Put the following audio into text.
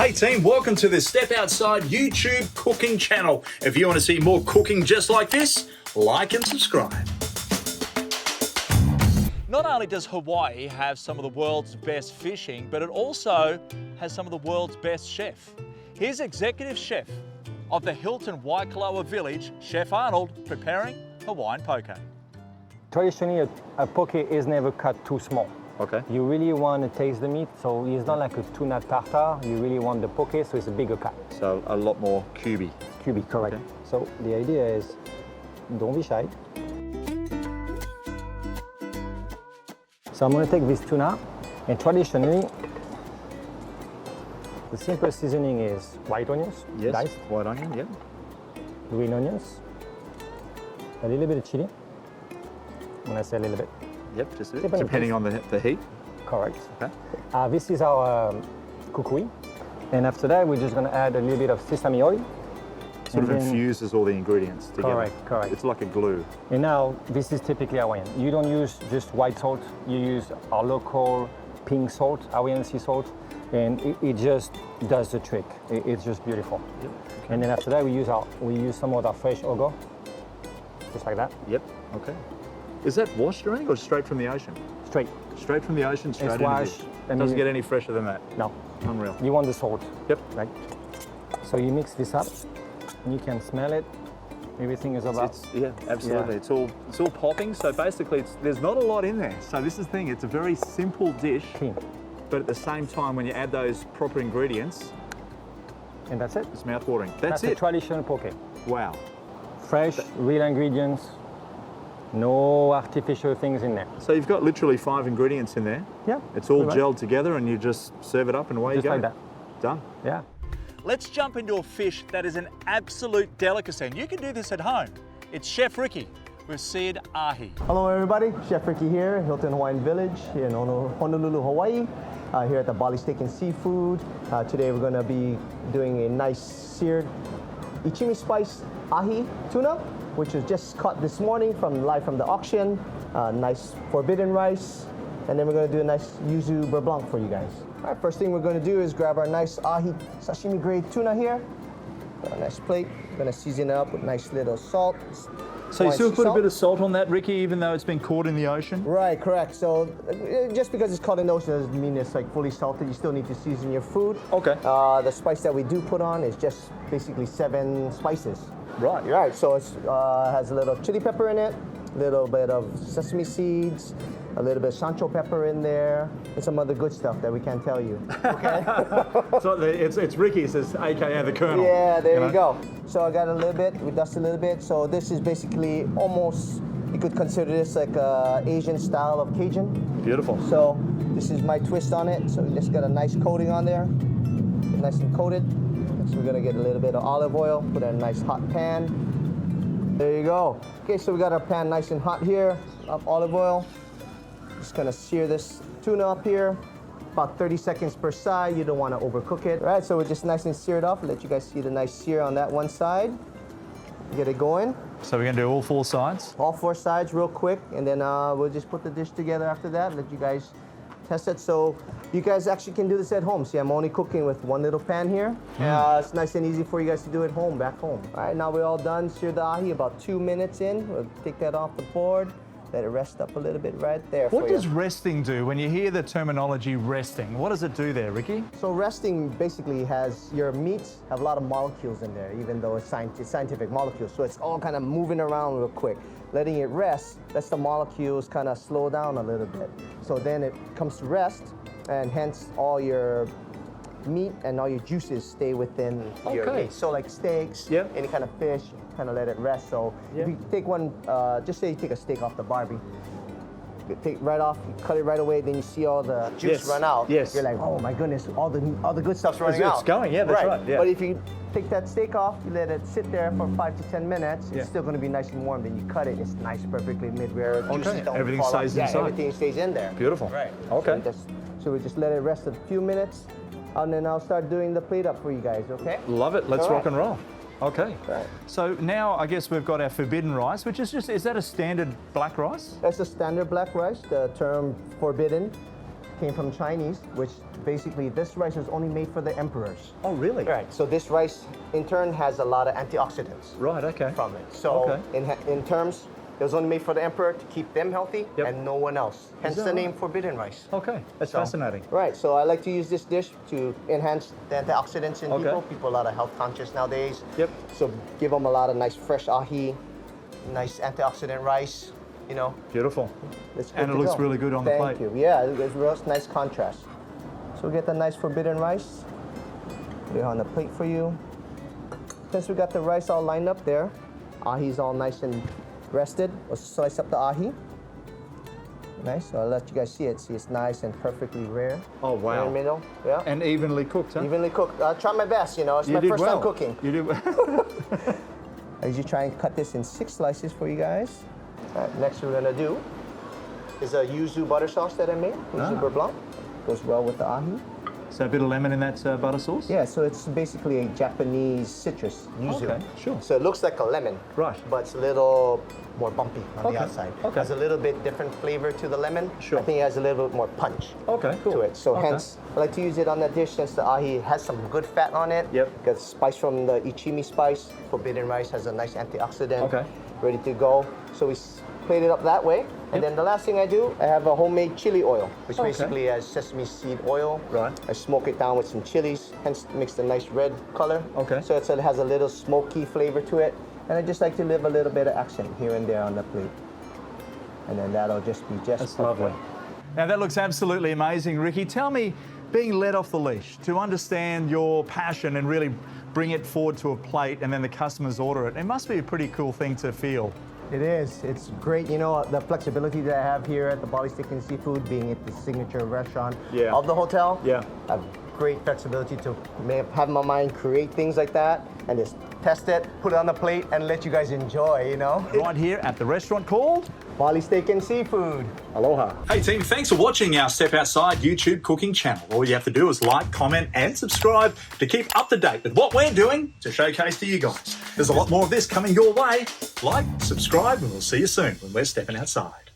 Hey team, welcome to the Step Outside YouTube cooking channel. If you want to see more cooking just like this, like and subscribe. Not only does Hawaii have some of the world's best fishing, but it also has some of the world's best chef. Here's executive chef of the Hilton Waikiki Village, Chef Arnold, preparing Hawaiian poke. Traditionally, a poke is never cut too small. Okay. You really want to taste the meat, so it's not like a tuna tartare. You really want the poke, so it's a bigger cut. So a lot more cubey. Cubey, correct. Okay. So the idea is, don't be shy. So I'm going to take this tuna, and traditionally, the simple seasoning is white onions, Yes, diced, white onion, yep. green onions, a little bit of chili. When I say a little bit. Yep, just a bit, depending on the heat. Correct. Okay. This is our kukui. And after that, we're just going to add a little bit of sesame oil. Sort of infuses all the ingredients together. Correct. It's like a glue. And now, this is typically Hawaiian. You don't use just white salt. You use our local pink salt, Hawaiian sea salt, and it just does the trick. It's just beautiful. Yep. Okay. And then after that, we use some of our fresh ogo, just like that. Yep, okay. Is that washed or anything, or straight from the ocean? Straight. Straight from the ocean, straight into washed. this. Doesn't get any fresher than that. No. Unreal. You want the salt. Yep. Right. So you mix this up, and you can smell it. Everything is about. Yeah, absolutely. Yeah. It's all popping. So basically, there's not a lot in there. So this is the thing. It's a very simple dish. Clean. But at the same time, when you add those proper ingredients, And that's it. it's mouth-watering. That's a it. traditional poke. Wow. Fresh, real ingredients. No artificial things in there. So you've got literally 5 ingredients in there. Yeah. It's all right. gelled together, and you just serve it up, and away Just you go. like that. Done. Yeah. Let's jump into a fish that is an absolute delicacy, and you can do this at home. It's Chef Ricky with seared ahi. Hello everybody, Chef Ricky here, Hilton Hawaiian Village here in Honolulu, Hawaii, here at the Bali Steak and Seafood. Today we're going to be doing a nice seared ichimi spice ahi tuna, which was just caught this morning live from the auction. Nice forbidden rice, and then we're going to do a nice yuzu beurre blanc for you guys. All right, first thing we're going to do is grab our nice ahi sashimi grade tuna here. Got a nice plate. We're going to season it up with nice little salt. So you still put a bit of salt on that, Ricky, even though it's been caught in the ocean? Right, correct. So just because it's caught in the ocean doesn't mean it's like fully salted. You still need to season your food. Okay. The spice that we do put on is just basically 7 spices. Right. Right. So it has a little chili pepper in it, a little bit of sesame seeds, a little bit of sancho pepper in there, and some other good stuff that we can't tell you. Okay. So it's Ricky's, aka the Colonel. Yeah, there you go. So I got a little bit, we dust a little bit. So this is basically almost, you could consider this like a Asian style of Cajun. Beautiful. So this is my twist on it. So we just got a nice coating on there, nice and coated. So we're gonna get a little bit of olive oil, put it in a nice hot pan. There you go. Okay, so we got our pan nice and hot here, of olive oil. Just gonna sear this tuna up here. About 30 seconds per side. You don't want to overcook it. All right, so we're just nice and seared off. Let you guys see the nice sear on that one side. Get it going. So we're going to do all 4 sides? All 4 sides real quick, and then we'll just put the dish together after that. Let you guys test it. So you guys actually can do this at home. See, I'm only cooking with one little pan here. It's nice and easy for you guys to do at home, back home. All right, now we're all done. Sear the ahi about 2 minutes in. We'll take that off the board. Let it rest up a little bit right there. What does resting do? When you hear the terminology resting, what does it do there, Ricky? So resting basically has your meats have a lot of molecules in there, even though it's scientific molecules. So it's all kind of moving around real quick. Letting it rest, lets the molecules kind of slow down a little bit. So then it comes to rest, and hence all your meat and all your juices stay within your meat. So like steaks, any kind of fish, kind of let it rest. So if you take one, just say you take a steak off the barbie, take it right off, you cut it right away, then you see all the juice run out. You're like, oh my goodness, all the good stuff's running out. It's going, yeah, that's right. Yeah. But if you take that steak off, you let it sit there for 5 to 10 minutes, it's still going to be nice and warm. Then you cut it, it's nice, perfectly mid-rare. Okay, everything stays inside. Yeah, everything stays in there. Beautiful. Right. Okay. So we just let it rest a few minutes, and then I'll start doing the plate up for you guys, okay? Love it. Let's rock and roll. Okay. Right. So now I guess we've got our forbidden rice, which is that a standard black rice? That's a standard black rice. The term forbidden came from Chinese, which basically this rice was only made for the emperors. Oh, really? Right. So this rice, in turn, has a lot of antioxidants Right, okay. from it. So in terms, it was only made for the emperor to keep them healthy and no one else. Hence the name forbidden rice. Okay, that's fascinating. Right, so I like to use this dish to enhance the antioxidants in people. People are a lot of health conscious nowadays. Yep. So give them a lot of nice fresh ahi, nice antioxidant rice, you know. Beautiful. It's good And it to looks go. really good on the plate. Thank you. Yeah, it's real nice contrast. So we get the nice forbidden rice. Put it on the plate for you. Since we got the rice all lined up there, ahi's all nice and rested. We'll slice up the ahi. Nice. So I'll let you guys see it. See, it's nice and perfectly rare. Oh, wow. In the middle. Yeah. And evenly cooked, huh? Evenly cooked. I'll try my best, you know. It's my first time cooking. You did well. I usually try and cut this in 6 slices for you guys. All right, next we're gonna do is a yuzu butter sauce that I made. Yuzu beurre blanc. Goes well with the ahi. So a bit of lemon in that butter sauce? Yeah, so it's basically a Japanese citrus, yuzu. Okay, sure. So it looks like a lemon. Right. But it's a little more bumpy on the outside. Okay. Has a little bit different flavor to the lemon. Sure. I think it has a little bit more punch. Okay, cool. To it. So hence, I like to use it on that dish since the ahi has some good fat on it. Yep. Got spice from the ichimi spice. Forbidden rice has a nice antioxidant. Okay. Ready to go. So we plate it up that way. And then the last thing I do, I have a homemade chili oil, which basically has sesame seed oil. Right. I smoke it down with some chilies, hence makes the nice red color. Okay. So it has a little smoky flavor to it. And I just like to leave a little bit of accent here and there on the plate. And then that'll just be just That's lovely. Now that looks absolutely amazing, Ricky. Tell me, being let off the leash, to understand your passion and really bring it forward to a plate and then the customers order it, it must be a pretty cool thing to feel. It is. It's great. You know, the flexibility that I have here at the Bali Steak and Seafood, being at the signature restaurant of the hotel. Yeah. I have great flexibility to have my mind create things like that and just test it, put it on the plate, and let you guys enjoy, you know? Right here at the restaurant called Bali Steak and Seafood. Aloha. Hey team, thanks for watching our Step Outside YouTube cooking channel. All you have to do is like, comment and subscribe to keep up to date with what we're doing to showcase to you guys. There's a lot more of this coming your way. Like, subscribe, and we'll see you soon when we're stepping outside.